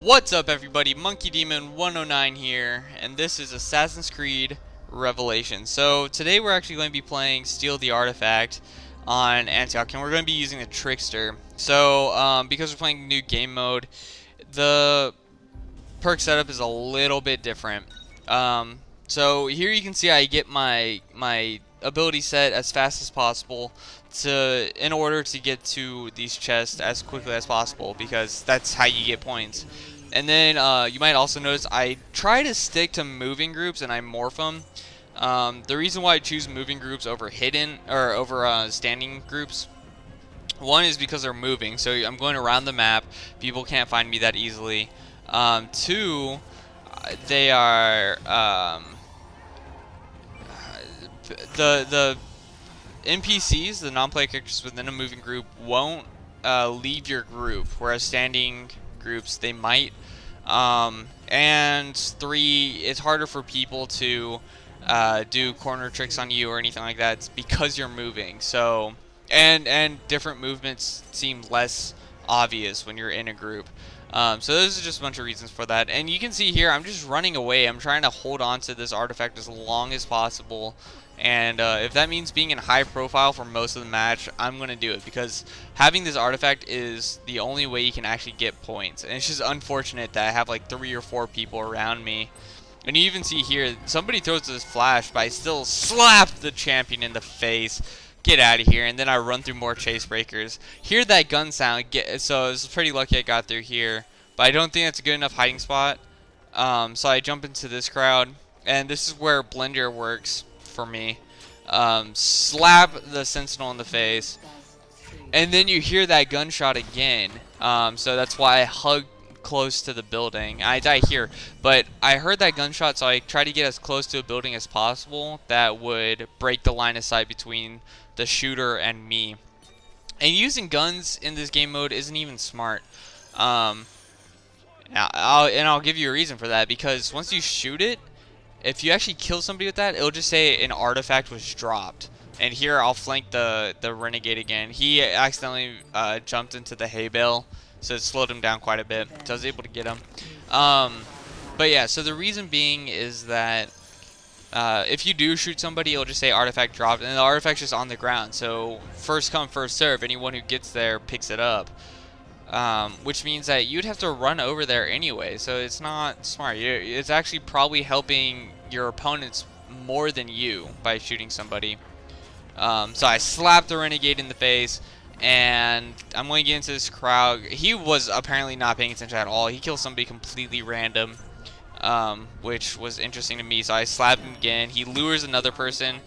What's up everybody, Monkey Demon 109 here, and this is Assassin's Creed Revelation. So today we're actually going to be playing Steal the Artifact on Antioch, and we're going to be using the Trickster. So because we're playing new game mode, the perk setup is a little bit different. So here you can see I get my ability set as fast as possible in order to get to these chests as quickly as possible, because that's how you get points. And then you might also notice I try to stick to moving groups and I morph them. The reason why I choose moving groups over standing groups, one is because they're moving, so I'm going around the map. People can't find me that easily. Two, they are the NPCs, the non-player characters within a moving group, won't leave your group, whereas standing groups they might. And three, it's harder for people to do corner tricks on you or anything like that. It's because you're moving. So and different movements seem less obvious when you're in a group. So those are just a bunch of reasons for that. And you can see here I'm just running away. I'm trying to hold on to this artifact as long as possible. And if that means being in high profile for most of the match, I'm going to do it, because having this artifact is the only way you can actually get points. And it's just unfortunate that I have like 3 or 4 people around me. And you even see here, somebody throws this flash, but I still slap the champion in the face. Get out of here. And then I run through more chase breakers. Hear that gun sound. So I was pretty lucky I got through here. But I don't think that's a good enough hiding spot. So I jump into this crowd. And this is where Blender works for me. Slap the sentinel in the face, and then you hear that gunshot again. So that's why I hug close to the building. I die here, but I heard that gunshot, so I try to get as close to a building as possible that would break the line of sight between the shooter and me. And using guns in this game mode isn't even smart. I'll give you a reason for that, because once you shoot it, if you actually kill somebody with that, it'll just say an artifact was dropped. And here I'll flank the renegade again. He accidentally jumped into the hay bale, so it slowed him down quite a bit. So I was able to get him. But yeah, so the reason being is that if you do shoot somebody, it'll just say artifact dropped, and the artifact's just on the ground. So first come, first serve. Anyone who gets there picks it up. Which means that you'd have to run over there anyway, so it's not smart. It's actually probably helping your opponents more than you by shooting somebody. So I slapped the renegade in the face, and I'm going to get into this crowd. He was apparently not paying attention at all. He killed somebody completely random, which was interesting to me. So I slapped him again. He lures another person,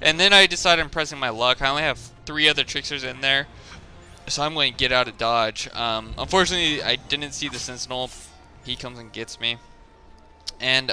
and then I decided I'm pressing my luck. I only have 3 other tricksters in there, so I'm going to get out of dodge. Unfortunately, I didn't see the sentinel. He comes and gets me. And,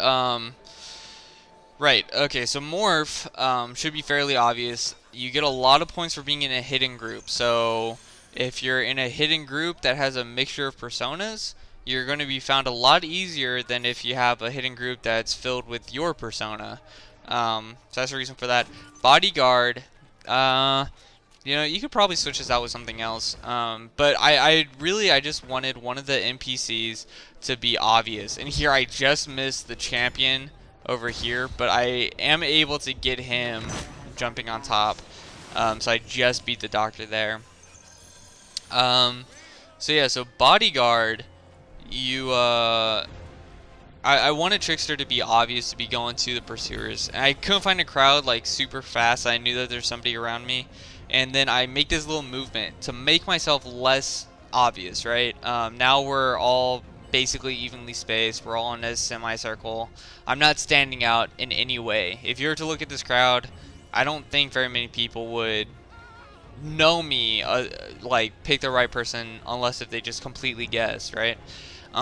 right, okay, so Morph should be fairly obvious. You get a lot of points for being in a hidden group. So if you're in a hidden group that has a mixture of personas, you're going to be found a lot easier than if you have a hidden group that's filled with your persona. So that's the reason for that. Bodyguard, you know, you could probably switch this out with something else, but I just wanted one of the NPCs to be obvious. And here I just missed the champion over here, but I am able to get him jumping on top. So I just beat the doctor there. So yeah, so Bodyguard, I wanted Trickster to be obvious, to be going to the pursuers. And I couldn't find a crowd like super fast. I knew that there's somebody around me. And then I make this little movement to make myself less obvious, right? Now we're all basically evenly spaced. We're all in a semicircle. I'm not standing out in any way. If you were to look at this crowd, I don't think very many people would know me, like pick the right person, unless if they just completely guessed, right?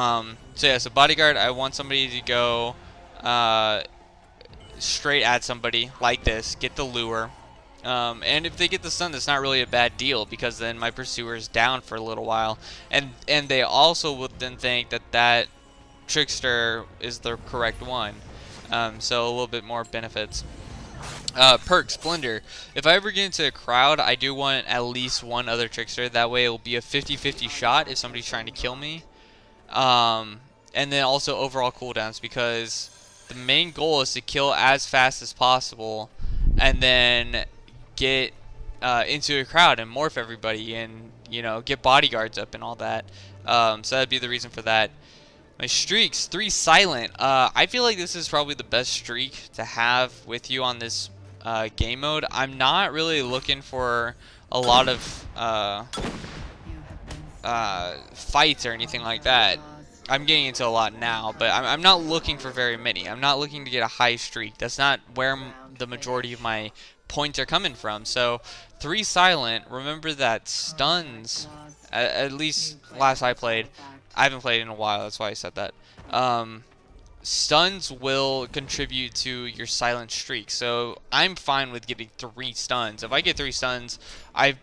So yeah, so Bodyguard, I want somebody to go straight at somebody like this, get the lure. And if they get the stun, that's not really a bad deal, because then my pursuer is down for a little while, and they also would then think that that trickster is the correct one. So a little bit more benefits. Perks, Blender. If I ever get into a crowd, I do want at least one other trickster. That way it will be a 50-50 shot if somebody's trying to kill me. And then also overall cooldowns, because the main goal is to kill as fast as possible and then get into a crowd and morph everybody and, you know, get bodyguards up and all that. So that'd be the reason for that. My streaks, 3 silent. I feel like this is probably the best streak to have with you on this game mode. I'm not really looking for a lot of fights or anything like that. I'm getting into a lot now, but I'm not looking for very many. I'm not looking to get a high streak. That's not where the majority of my points are coming from. So 3 silent. Remember that stuns, at least last I played. I haven't played in a while, that's why I said that. Stuns will contribute to your silent streak, so I'm fine with getting 3 stuns. If I get 3 stuns, I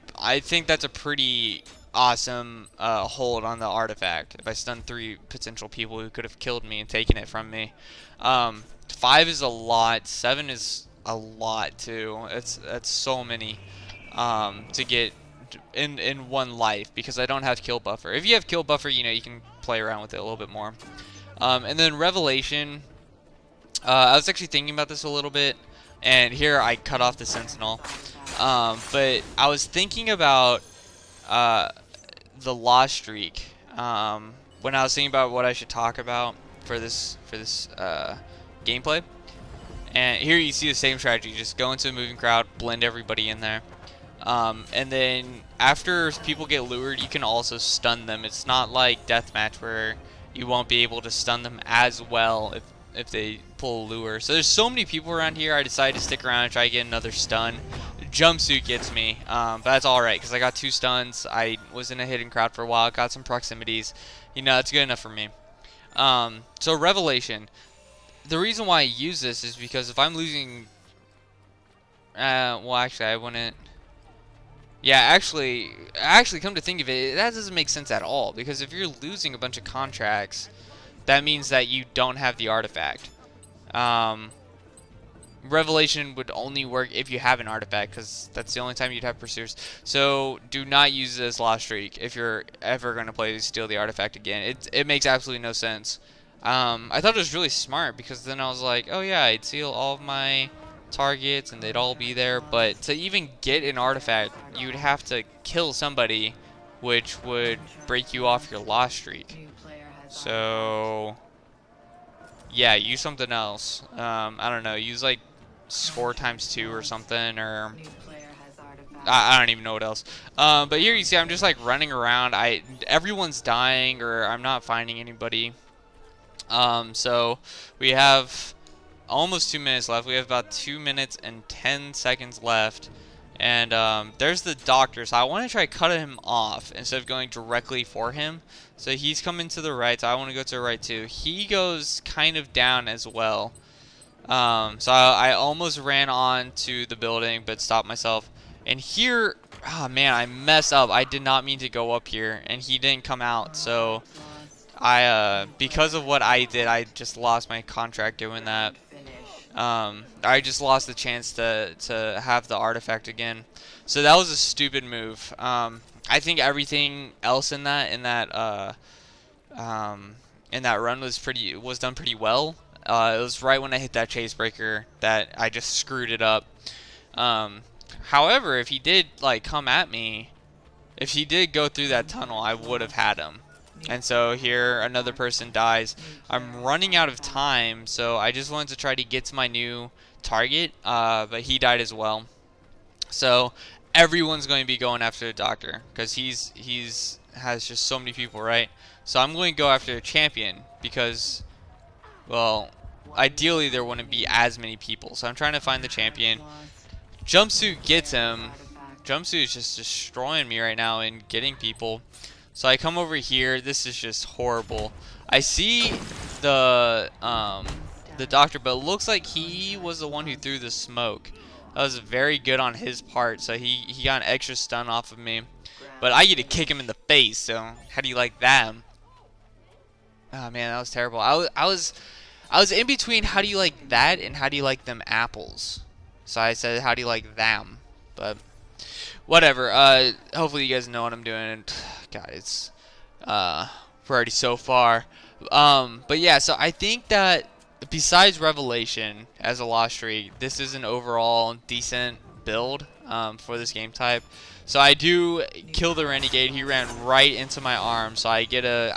think that's a pretty awesome hold on the artifact. If I stun 3 potential people who could have killed me and taken it from me. 5 is a lot. 7 is a lot too. That's so many to get in one life, because I don't have kill buffer. If you have kill buffer, you know, you can play around with it a little bit more. And then revelation, I was actually thinking about this a little bit, and here I cut off the sentinel, but I was thinking about the loss streak when I was thinking about what I should talk about for this gameplay. And here you see the same strategy: just go into a moving crowd, blend everybody in there. And then after people get lured, you can also stun them. It's not like deathmatch where you won't be able to stun them as well if they pull a lure. So there's so many people around here, I decided to stick around and try to get another stun. Jumpsuit gets me, but that's alright because I got 2 stuns. I was in a hidden crowd for a while, got some proximities. You know, that's good enough for me. So revelation. The reason why I use this is because if I'm losing... well, actually, I wouldn't... Yeah, actually, come to think of it, that doesn't make sense at all. Because if you're losing a bunch of contracts, that means that you don't have the artifact. Revelation would only work if you have an artifact, because that's the only time you'd have pursuers. So do not use this lost streak if you're ever going to play to steal the artifact again. It makes absolutely no sense. I thought it was really smart, because then I was like, oh yeah, I'd steal all of my targets and they'd all be there, but to even get an artifact you'd have to kill somebody, which would break you off your loss streak. So yeah, use something else. I don't know, use like score ×2 or something, or I don't even know what else. But here you see I'm just like running around. Everyone's dying, or I'm not finding anybody. So we have almost 2 minutes left. We have about 2 minutes and 10 seconds left. And there's the doctor. So I want to try to cut him off instead of going directly for him. So he's coming to the right. So I want to go to the right too. He goes kind of down as well. So I almost ran on to the building but stopped myself. And here, oh man, I messed up. I did not mean to go up here. And he didn't come out. So because of what I did, I just lost my contract doing that. I just lost the chance to have the artifact again. So that was a stupid move. I think everything else in that run was done pretty well. It was right when I hit that chase breaker that I just screwed it up. However, if he did like come at me, if he did go through that tunnel, I would have had him. And so here another person dies. I'm running out of time, so I just wanted to try to get to my new target, but he died as well. So everyone's going to be going after the doctor because he's has just so many people, right? So I'm going to go after a champion because, well, ideally there wouldn't be as many people. So I'm trying to find the champion. Jumpsuit gets him. Jumpsuit is just destroying me right now and getting people. So I come over here. This is just horrible. I see the doctor, but it looks like he was the one who threw the smoke. That was very good on his part. So he got an extra stun off of me, but I get to kick him in the face. So how do you like that? Oh man, that was terrible. I was in between how do you like that and how do you like them apples. So I said how do you like them, but whatever. Hopefully you guys know what I'm doing. God, it's we're already so far. But yeah, so I think that besides Revelation as a lost streak, this is an overall decent build for this game type. So I do kill the Renegade. He ran right into my arm, so I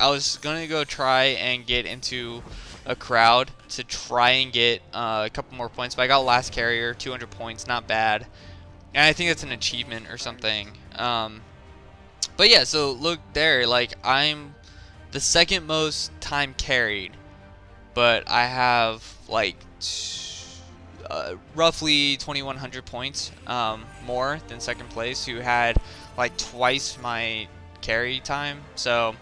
was gonna go try and get into a crowd to try and get a couple more points, but I got last carrier, 200 points, not bad. And I think that's an achievement or something. But yeah, so look there, like I'm the second most time carried, but I have like roughly 2,100 points more than second place, who had like twice my carry time. So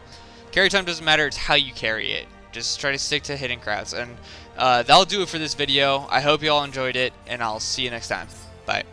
carry time doesn't matter, it's how you carry it. Just try to stick to hidden crowds. And that'll do it for this video. I hope you all enjoyed it, and I'll see you next time. Bye.